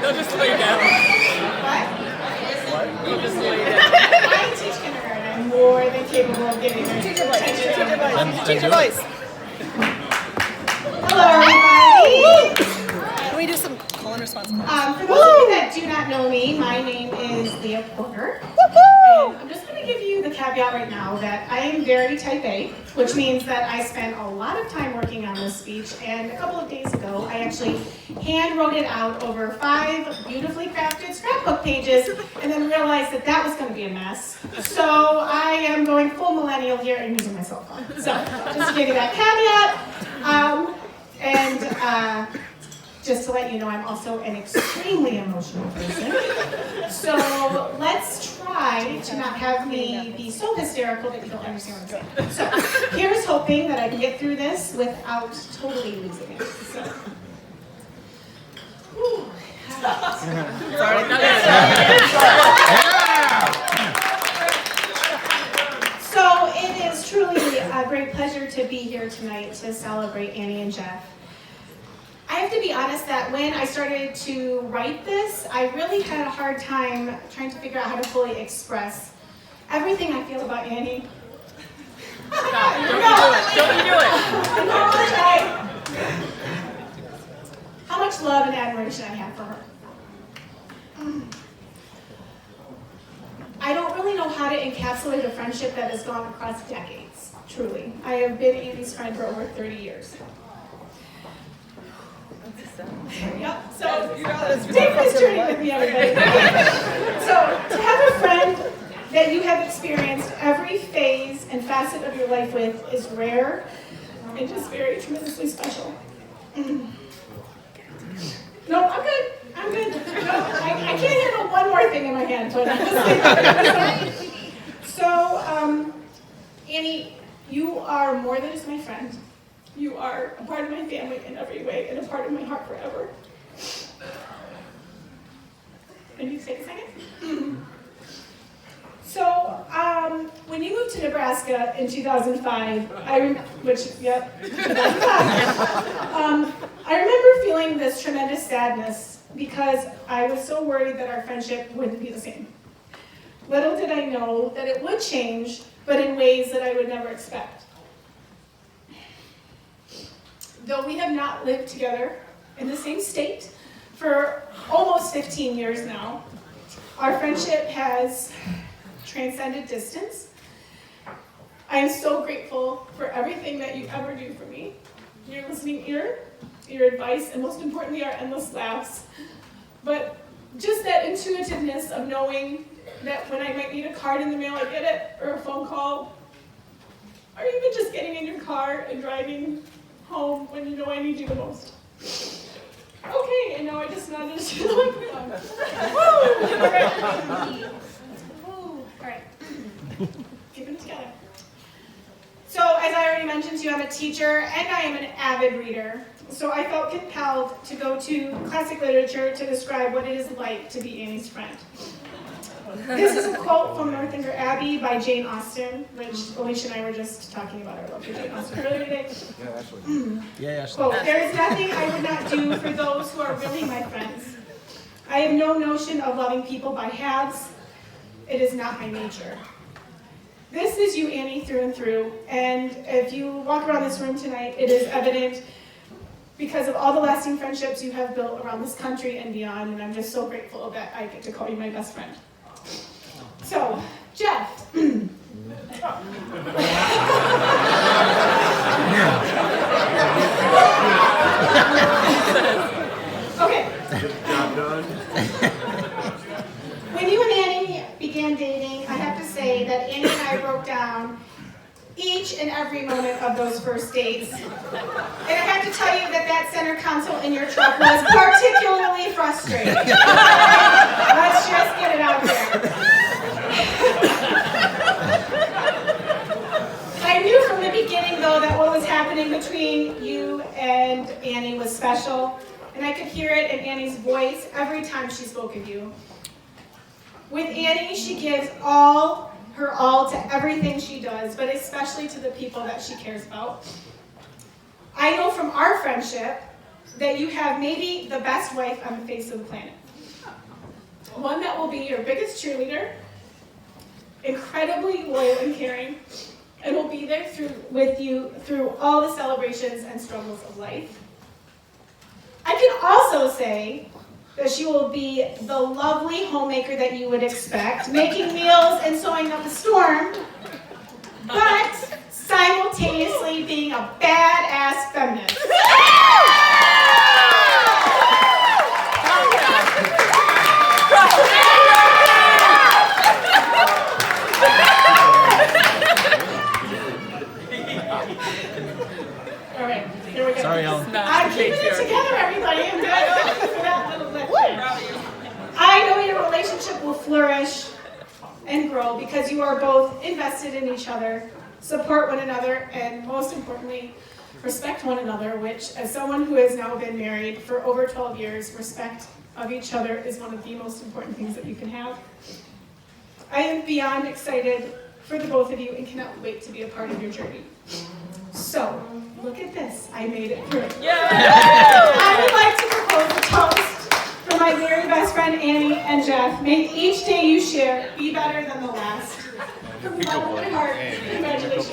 They'll just lay down. What? They'll just lay down. I teach kindergarten. I'm more than capable of getting their Teacher voice. Hello, everybody. Can we do some call and response? For those of you that do not know me, my name is Leah Porter. And I'm just going to give you the caveat right now that I am very type A, which means that I spent a lot of time working on this speech. And a couple of days ago, I actually hand wrote it out over 5 beautifully crafted scrapbook pages and then realized that that was going to be a mess. So I am going full millennial here and using my cell phone. So just to give you that caveat. Just to let you know, I'm also an extremely emotional person. So let's try to not have me be so hysterical that you don't understand what I'm saying. So here's hoping that I can get through this without totally losing it. So, whew. So it is truly a great pleasure to be here tonight to celebrate Annie and Jeff. I have to be honest that when I started to write this, I really had a hard time trying to figure out how to fully express everything I feel about Annie. Don't you do it. How much love and admiration I have for her. I don't really know how to encapsulate a friendship that has gone across decades, truly. I have been Annie's friend for over 30 years. Yep. So take this journey with me, everybody. So to have a friend that you have experienced every phase and facet of your life with is rare and just very tremendously special. No, I'm good. I'm good. No, I can't handle one more thing in my hand. But so, Annie, you are more than just my friend. You are a part of my family in every way and a part of my heart forever. Can you take a second? So, when you moved to Nebraska in 2005, I remember feeling this tremendous sadness because I was so worried that our friendship wouldn't be the same. Little did I know that it would change, but in ways that I would never expect. Though we have not lived together in the same state for almost 15 years now, our friendship has transcended distance. I am so grateful for everything that you ever do for me. Your listening ear, your advice, and most importantly, our endless laughs. But just that intuitiveness of knowing that when I might need a card in the mail, I get it, or a phone call, or even just getting in your car and driving home when you know I need you the most. Okay, and now I just nodded to the microphone. Woo! All right. Woo! All right. Keeping it together. So, as I already mentioned to you, I'm a teacher and I am an avid reader. So I felt compelled to go to classic literature to describe what it is like to be Annie's friend. This is a quote from Northanger Abbey by Jane Austen, which Alicia and I were just talking about our love for Jane Austen earlier today. Yeah, Ashley. Yeah, Ashley. Quote, "There is nothing I would not do for those who are really my friends. I have no notion of loving people by halves. It is not my nature." This is you, Annie, through and through. And if you walk around this room tonight, it is evident because of all the lasting friendships you have built around this country and beyond. And I'm just so grateful that I get to call you my best friend. So, Jeff. Okay. Job done. When you and Annie began dating, I have to say that Annie and I broke down each and every moment of those first dates. And I have to tell you that that center console in your truck was particularly frustrating. Let's just get it out there. I knew from the beginning, though, that what was happening between you and Annie was special, and I could hear it in Annie's voice every time she spoke of you. With Annie, she gives her all to everything she does, but especially to the people that she cares about. I know from our friendship that you have maybe the best wife on the face of the planet. one that will be your biggest cheerleader, incredibly loyal and caring, and will be there with you through all the celebrations and struggles of life. I can also say that she will be the lovely homemaker that you would expect, making meals and sewing up a storm, but simultaneously being a badass feminist. All right, here we go. Sorry, Ellen. I'm keeping it together, everybody. I'm good for that little lecture. I know your relationship will flourish and grow because you are both invested in each other, support one another, and most importantly, respect one another, which, as someone who has now been married for over 12 years, respect of each other is one of the most important things that you can have. I am beyond excited for the both of you and cannot wait to be a part of your journey. So, look at this. I made it through. I would like to propose a toast for my very best friend Annie and Jeff. May each day you share be better than the last. From the bottom of my heart, congratulations.